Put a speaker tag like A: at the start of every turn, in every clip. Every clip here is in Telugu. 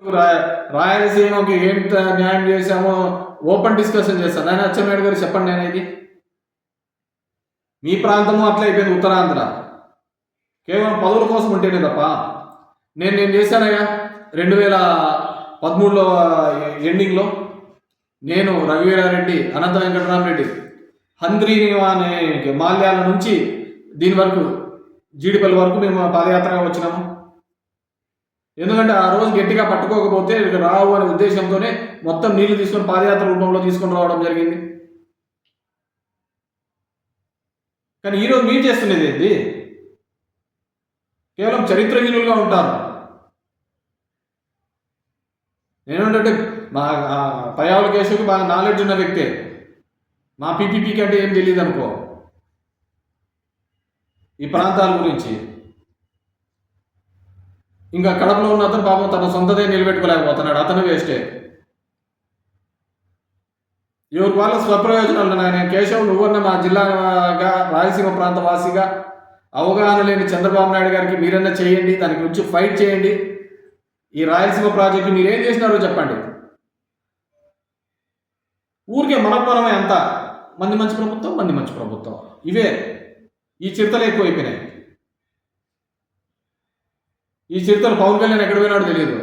A: రాయలసీమకి ఎంత న్యాయం చేశామో ఓపెన్ డిస్కషన్ చేస్తాను. నేను అచ్చెన్నాయుడు గారు చెప్పండి. నేను ఇది మీ ప్రాంతము అట్లా అయిపోయింది. ఉత్తరాంధ్ర కేవలం పదవుల కోసం ఉంటేనే తప్ప నేను చేశానయ్యా 2013లో ఎండింగ్లో నేను రఘువీరారెడ్డి, అనంత వెంకటరామరెడ్డి, హంద్రీనివానే మాల్యాల నుంచి దీని వరకు జీడిపల్లి వరకు మేము పాదయాత్రగా వచ్చినాము. ఎందుకంటే ఆ రోజు గట్టిగా పట్టుకోకపోతే రావు అనే ఉద్దేశంతోనే మొత్తం నీళ్లు తీసుకొని పాదయాత్ర రూపంలో తీసుకొని రావడం జరిగింది. కానీ ఈరోజు మీరు చేస్తున్నది ఏంటి? కేవలం చరిత్రహీనులుగా ఉంటారు. నేనేంటంటే మా పయ్యావుల కేశవ్కి బాగా నాలెడ్జ్ ఉన్న వ్యక్తే. మా పీపీపీకి అంటే ఏం తెలియదు అనుకో ఈ ప్రాంతాల గురించి. ఇంకా కడపలో ఉన్న అతను పాపం తన సొంతదే నిలబెట్టుకోలేకపోతున్నాడు. అతను వేస్టే. ఎవరికి వాళ్ళ స్వప్రయోజనాలు ఉన్నాయి. నేను కేశవ్ నువ్వన్న మా జిల్లాగా రాయలసీమ ప్రాంత వాసిగా అవగాహన లేని చంద్రబాబు నాయుడు గారికి మీరన్నా చేయండి, దానికి వచ్చి ఫైట్ చేయండి. ఈ రాయలసీమ ప్రాజెక్టు మీరేం చేసినారో చెప్పండి. ఊరికే మనమే ఎంత మంది మంచి ప్రభుత్వం ఇవే ఈ చిరుతలు ఎక్కువైపోయినాయి. ఈ చిరుతలు పవన్ కళ్యాణ్ ఎక్కడ పోయినాడో తెలియదు.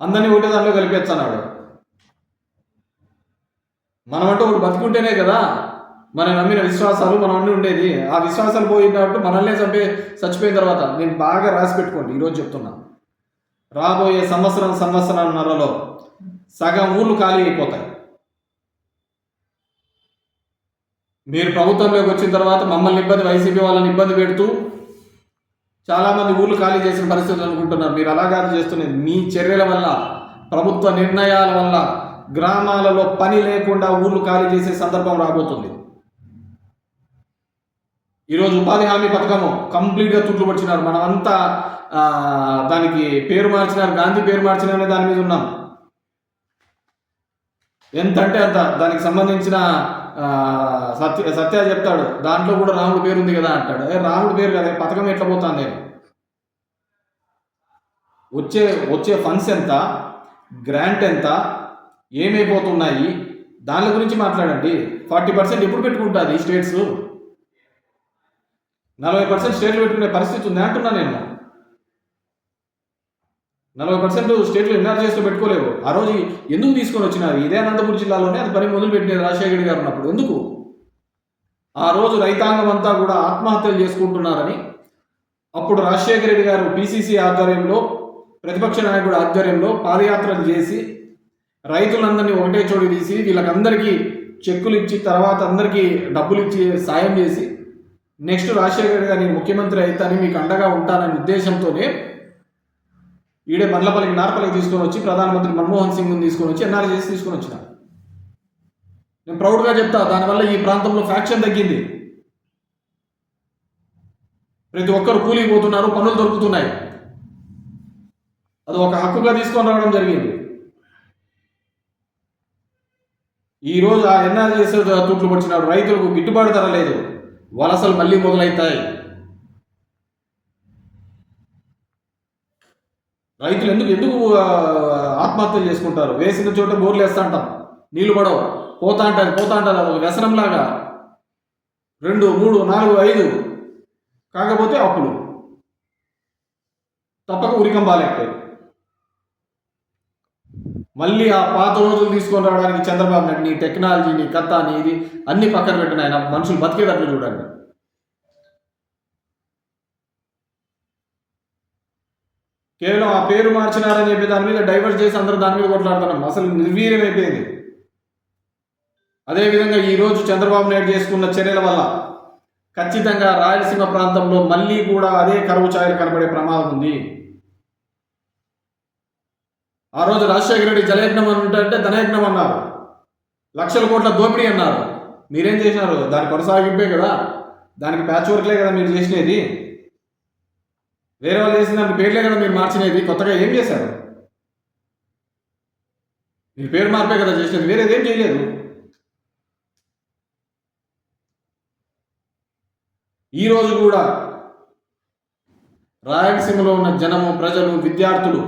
A: అందరినీ ఒకటే దాంట్లో కలిపేస్తున్నాడు. మనమంటూ ఒకటి బతుకుంటేనే కదా మనం నమ్మిన విశ్వాసాలు మనం అన్నీ ఉండేది. ఆ విశ్వాసాలు పోయినట్టు మనల్నే చచ్చిపోయిన తర్వాత నేను బాగా రాసి పెట్టుకోండి. ఈరోజు చెప్తున్నా, రాబోయే సంవత్సరంన్నరలో సగం ఊర్లు ఖాళీ అయిపోతాయి. మీరు ప్రభుత్వంలోకి వచ్చిన తర్వాత మమ్మల్ని వైసీపీ వాళ్ళని ఇబ్బంది పెడుతూ చాలామంది ఊర్లు ఖాళీ చేసిన పరిస్థితులు అనుకుంటున్నారు. మీరు అలాగా చేస్తున్నది మీ చర్యల వల్ల, ప్రభుత్వ నిర్ణయాల వల్ల గ్రామాలలో పని లేకుండా ఊర్లు ఖాళీ చేసే సందర్భం రాబోతుంది. ఈరోజు ఉపాధి హామీ పథకము కంప్లీట్గా తుట్లు పడిచినారు. మనమంతా దానికి పేరు మార్చినారు, గాంధీ పేరు మార్చినారనే దాని మీద ఉన్నాం. ఎంత అంటే అంత దానికి సంబంధించిన సత్య చెప్తాడు, దాంట్లో కూడా రాముడు పేరు ఉంది కదా అంటాడు. రాముడు పేరు కదా, పథకం ఎట్లా పోతాను నేను? వచ్చే ఫండ్స్ ఎంత, గ్రాంట్ ఎంత, ఏమైపోతున్నాయి, దాని గురించి మాట్లాడండి. 40% ఎప్పుడు పెట్టుకుంటుంది ఈ స్టేట్స్? 40% స్టేట్లు పెట్టుకునే పరిస్థితి ఉంది అంటున్నా నేను. 40% స్టేట్లు ఎన్ఆర్జీఎస్లో పెట్టుకోలేవు. ఆ రోజు ఎందుకు తీసుకొని వచ్చినారు? ఇదే అనంతపురం జిల్లాలోనే అది పని మొదలు పెట్టినది రాజశేఖర్ గారు ఉన్నప్పుడు. ఎందుకు ఆ రోజు రైతాంగం అంతా కూడా ఆత్మహత్యలు చేసుకుంటున్నారని అప్పుడు రాజశేఖర రెడ్డి గారు పిసిసి ఆధ్వర్యంలో, ప్రతిపక్ష నాయకుడు ఆధ్వర్యంలో పాదయాత్రలు చేసి రైతులందరినీ ఒకటే చోటు తీసి వీళ్ళకందరికీ చెక్కులు ఇచ్చి తర్వాత అందరికీ డబ్బులు ఇచ్చి సాయం చేసి నెక్స్ట్ రాజశేఖర రెడ్డి గారు నేను ముఖ్యమంత్రి అవుతానని మీకు అండగా ఉంటాననే ఉద్దేశంతోనే ఈడే బండ్లపల్లికి నార్పల్లికి తీసుకొని వచ్చి ప్రధానమంత్రి మన్మోహన్ సింగ్ని తీసుకొని వచ్చి ఎన్ఆర్జీఎస్ తీసుకొని వచ్చిన. నేను ప్రౌడ్గా చెప్తా, దానివల్ల ఈ ప్రాంతంలో ఫ్యాక్షన్ తగ్గింది. ప్రతి ఒక్కరు కూలికి పోతున్నారు, పనులు దొరుకుతున్నాయి. అది ఒక హక్కుగా తీసుకొని రావడం జరిగింది. ఈరోజు ఆ ఎన్ఆర్జీఎస్ తుట్లు పడిచినాడు. రైతులకు గిట్టుబాటు ధర లేదు, వలసలు మళ్ళీ మొదలవుతాయి. రైతులు ఎందుకు ఆత్మహత్యలు చేసుకుంటారు? వేసిన చోట బోర్లు వేస్తా అంటాం, నీళ్లు పడవు, పోతా అంటారు. అది ఒక వ్యసనంలాగా 2, 3, 4, 5 కాకపోతే అప్పులు తప్పక ఉరికంబాలెక్కాయి. మళ్ళీ ఆ పాత రోజులు తీసుకొని రావడానికి చంద్రబాబు నాయుడు నీ టెక్నాలజీని కథని ఇది అన్ని పక్కన పెట్టిన ఆయన మనుషులు బతికేటట్లు చూడండి. కేవలం ఆ పేరు మార్చినారని చెప్పి దాని మీద డైవర్ట్ చేసి అందరూ దాని మీద కొట్లాడుతున్నాం. అసలు నిర్వీర్యం అయిపోయింది. అదేవిధంగా ఈరోజు చంద్రబాబు నాయుడు చేసుకున్న చర్యల వల్ల ఖచ్చితంగా రాయలసీమ ప్రాంతంలో మళ్ళీ కూడా అదే కరువు ఛాయలు కనబడే ప్రమాదం ఉంది. ఆ రోజు రాజశేఖర రెడ్డి జలయజ్ఞం అంటే ధనయజ్ఞం అన్నారు, లక్షల కోట్ల దోపిడీ అన్నారు. మీరేం చేసినారు? దాని కొనసాగింపే కదా, దానికి ప్యాచ్ వర్క్లే కదా మీరు చేసినది. వేరే వాళ్ళు చేసిన దానికి పేర్లే కదా మీరు మార్చినది. కొత్తగా ఏం చేశారు? మీరు పేరు మార్పే కదా చేసినది, వేరేదేం చేయలేదు. ఈరోజు కూడా రాయలసీమలో ఉన్న జనము, ప్రజలు, విద్యార్థులు,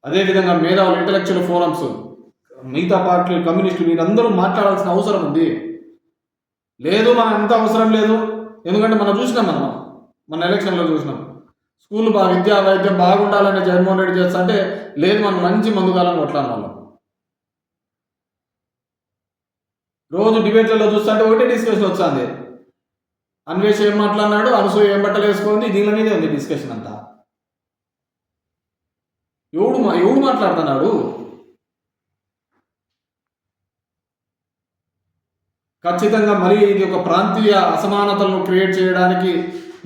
A: అదేవిధంగా మేధావులు, ఇంటలెక్చువల్ ఫోరమ్స్, మిగతా పార్టీలు, కమ్యూనిస్టులు వీరందరూ మాట్లాడాల్సిన అవసరం ఉంది. లేదు మనం ఎంత అవసరం లేదు, ఎందుకంటే మనం చూసినాం, మన ఎలక్షన్లో చూసినాం. స్కూల్ విద్యా వైద్యం బాగుండాలని జగన్మోహన్ రెడ్డి చేస్తా అంటే లేదు మనం మంచి మందుకాలను కొట్లాడిన వాళ్ళం. రోజు డిబేట్లలో చూస్తుంటే ఒకటే డిస్కషన్ వస్తుంది. అన్వేష్ ఏం మాట్లాడినాడు, అనసూయ ఏం బట్టలు వేసుకుంది, దీని మీదే ఉంది డిస్కషన్ అంతా. ఎవడు మాట్లాడుతున్నాడు? ఖచ్చితంగా మరి ఇది ఒక ప్రాంతీయ అసమానతలను క్రియేట్ చేయడానికి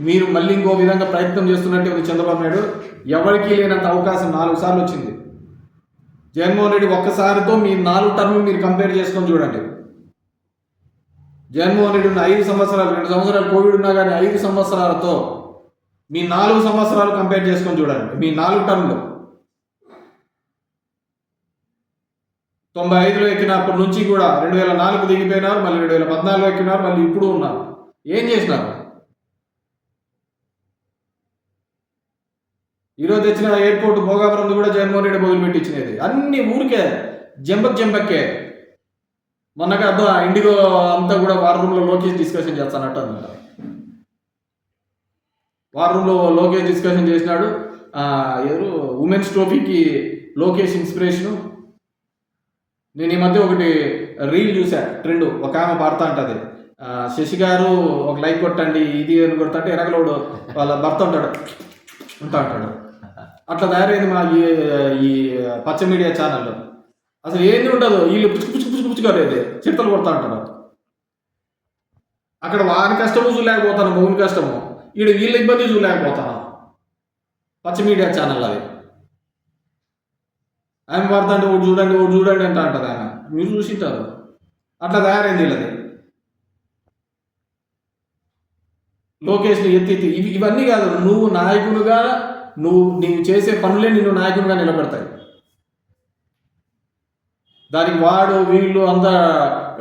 A: మీరు మళ్ళీ ఇంకో విధంగా ప్రయత్నం చేస్తున్నట్టే ఉంది చంద్రబాబు నాయుడు. ఎవరికీ లేనంత అవకాశం 4 సార్లు వచ్చింది. జగన్మోహన్ రెడ్డి ఒక్కసారితో మీ 4 టర్ములు మీరు కంపేర్ చేసుకొని చూడండి. జగన్మోహన్ రెడ్డి ఉన్న 5 సంవత్సరాలు, 2 సంవత్సరాలు కోవిడ్ ఉన్నా కానీ 5 సంవత్సరాలతో మీ 4 సంవత్సరాలు కంపేర్ చేసుకొని చూడండి. మీ 4 టర్ములు 95లో ఎక్కినప్పటి నుంచి కూడా 2004 దిగిపోయినారు, మళ్ళీ 2014లో ఎక్కినారు, మళ్ళీ ఇప్పుడు ఉన్నారు. ఏం చేసినారు? ఈరోజు తెచ్చిన ఎయిర్పోర్ట్ భోగాపురం కూడా జగన్మోహన్ రెడ్డి మొదలుపెట్టి ఇచ్చినది. అన్ని ఊరికే జంపక్కే. మొన్నగా ఇండిగో అంతా కూడా వార్ రూమ్లో లోకేష్ డిస్కషన్ చేస్తానట్టు అనమాట. వార్ రూమ్లో లోకేష్ డిస్కషన్ చేసినాడు. ఎవరు ఉమెన్స్ ట్రోఫీకి లోకేష్ ఇన్స్పిరేషను. నేను ఈ మధ్య ఒకటి రీల్ చూసా, ట్రెండ్. ఒక ఆమె పాడుతూ ఉంటుంది, శశి గారు ఒక లైక్ కొట్టండి ఇది అని కొడుతుంటే వెనకలోడు వాళ్ళ భర్త ఉంటాడు. అట్లా తయారైంది మా ఈ పచ్చ మీడియా ఛానల్లో. అసలు ఏంది ఉండదు, వీళ్ళు పుచ్చుకారేది చిట్టలు కొడతా ఉంటారు. అక్కడ వారి కష్టము చూడలేకపోతాను, మౌని కష్టము, వీళ్ళ ఇబ్బంది చూడలేకపోతాను. పచ్చ మీడియా ఛానల్ అది. ఆయన వార్త అంటే ఒకటి చూడండి అంట అంటారు. ఆయన మీరు చూసింటారు. అట్లా తయారైంది వీళ్ళది. లోకేష్ని ఎత్తి ఇవన్నీ కాదు, నువ్వు నాయకునిగా నీవు చేసే పనులే నిన్ను నాయకునిగా నిలబెడతాయి. దానికి వాడు వీళ్ళు అంతా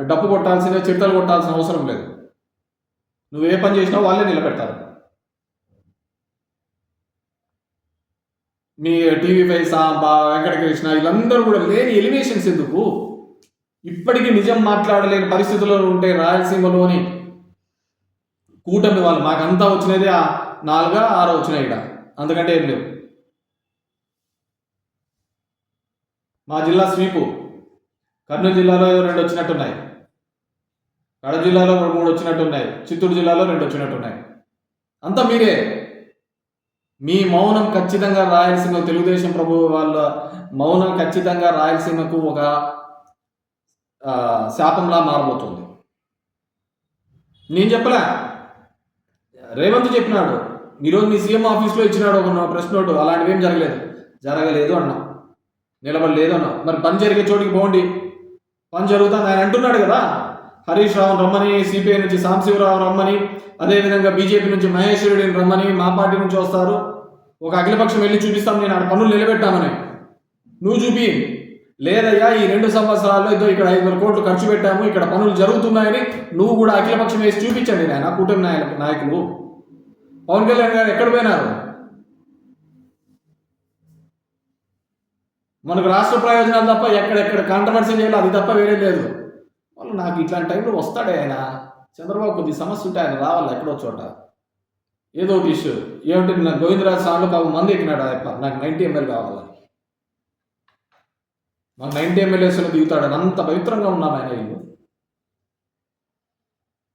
A: డప్పు కొట్టాల్సిన, చిరుతలు కొట్టాల్సిన అవసరం లేదు. నువ్వు ఏ పని చేసినా వాళ్ళే నిలబెడతారు. మీ TV5 సాంబా, వెంకటకృష్ణ వీళ్ళందరూ కూడా లేని ఎలివేషన్స్ ఎందుకు? ఇప్పటికీ నిజం మాట్లాడలేని పరిస్థితుల్లో ఉంటే రాయలసీమలోని కూటమి వాళ్ళు మాకంతా వచ్చినది 4 6 వచ్చినాయి ఇక్కడ, అంతకంటే ఏం లేవు. మా జిల్లా స్వీపు, కర్నూలు జిల్లాలో 2 వచ్చినట్టున్నాయి, కడప జిల్లాలో 3 వచ్చినట్టున్నాయి, చిత్తూరు జిల్లాలో 2 వచ్చినట్టున్నాయి. అంతా మీరే. మీ మౌనం ఖచ్చితంగా రాయలసీమ, తెలుగుదేశం ప్రభు వాళ్ళ మౌనం ఖచ్చితంగా రాయలసీమకు ఒక శాపంలా మారబోతుంది. నేను చెప్పలే, రేవంత్ చెప్పినాడు. ఈరోజు మీ సీఎం ఆఫీస్లో ఇచ్చినాడు ఒక ప్రెస్ నోటు, అలాంటివి ఏం జరగలేదు అన్నా, నిలబడలేదు అన్నా. మరి పని జరిగే చోటికి పోండి, పని జరుగుతుంది ఆయన అంటున్నాడు కదా. హరీష్ రావును రమ్మని, సిపిఐ నుంచి సాంబశివరావు రమ్మని, అదేవిధంగా బీజేపీ నుంచి మహేష్ రెడ్డిని రమ్మని, మా పార్టీ నుంచి వస్తారు. ఒక అఖిలపక్షం వెళ్ళి చూపిస్తాం, నేను ఆడ పనులు నిలబెట్టామని. నువ్వు చూపి, లేదయ్యా ఈ 2 సంవత్సరాల్లో ఇక్కడ 5,000 కోట్లు ఖర్చు పెట్టాము, ఇక్కడ పనులు జరుగుతున్నాయని నువ్వు కూడా అఖిలపక్షం వేసి చూపించండి. నాయన కూటమి నాయకులు పవన్ కళ్యాణ్ గారు ఎక్కడ పోయినారు? మనకు రాష్ట్ర ప్రయోజనాలు తప్ప ఎక్కడెక్కడ కాంట్రవర్సీ చేయాలి, అది తప్ప వేరే లేదు. వాళ్ళు నాకు ఇట్లాంటి టైంలో వస్తాడే ఆయన. చంద్రబాబు కొద్ది సమస్య ఉంటే ఆయన రావాలి ఎక్కడో చోట, ఏదో ఒక ఇష్యూ. ఏమిటి, నాకు గోవిందరాజు సార్లు పాపం మంది ఎక్కినాడు అయ్యప్ప, నాకు 90 ml కావాలి, మాకు 90 ml దిగుతాడని అంత పవిత్రంగా ఉన్నాను ఆయన. వీళ్ళు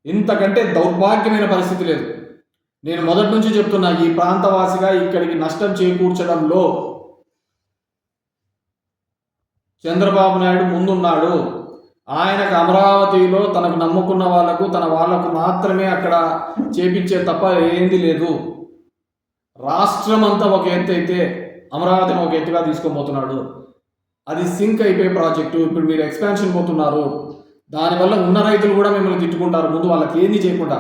A: ఇంతకంటే దౌర్భాగ్యమైన పరిస్థితి లేదు. నేను మొదటి నుంచి చెప్తున్నా, ఈ ప్రాంతవాసిగా ఇక్కడికి నష్టం చేకూర్చడంలో చంద్రబాబు నాయుడు ముందున్నాడు. ఆయనకు అమరావతిలో తనకు నమ్ముకున్న వాళ్ళకు మాత్రమే అక్కడ చేపించే తప్ప ఏంది లేదు. రాష్ట్రం అంతా ఒక ఎత్తు అయితే అమరావతిని ఒక ఎత్తుగా తీసుకోబోతున్నాడు. అది సింక్ అయిపోయే ప్రాజెక్టు. ఇప్పుడు మీరు ఎక్స్పాన్షన్ పోతున్నారు, దానివల్ల ఉన్న రైతులు కూడా మిమ్మల్ని తిట్టుకుంటారు. ముందు వాళ్ళకి ఏంది చేయకుండా,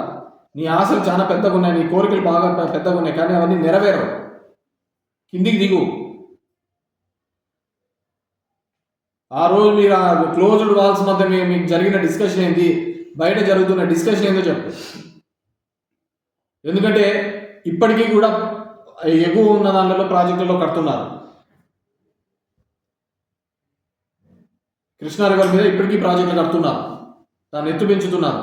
A: నీ ఆశలు చాలా పెద్దగా ఉన్నాయి, నీ కోరికలు బాగా పెద్దగా ఉన్నాయి, కానీ అవన్నీ నెరవేరవు. కిందికి దిగు. ఆ రోజు మీరు ఆ క్లోజ్డ్ వాల్స్ మధ్య మీకు జరిగిన డిస్కషన్ ఏంది, బయట జరుగుతున్న డిస్కషన్ ఏందో చెప్పు. ఎందుకంటే ఇప్పటికీ కూడా ఎగువ ఉన్న దానిలో ప్రాజెక్టులలో కడుతున్నారు. కృష్ణా రివర్ మీద ఇప్పటికీ ప్రాజెక్టులు కడుతున్నారు, దాన్ని ఎత్తు పెంచుతున్నారు.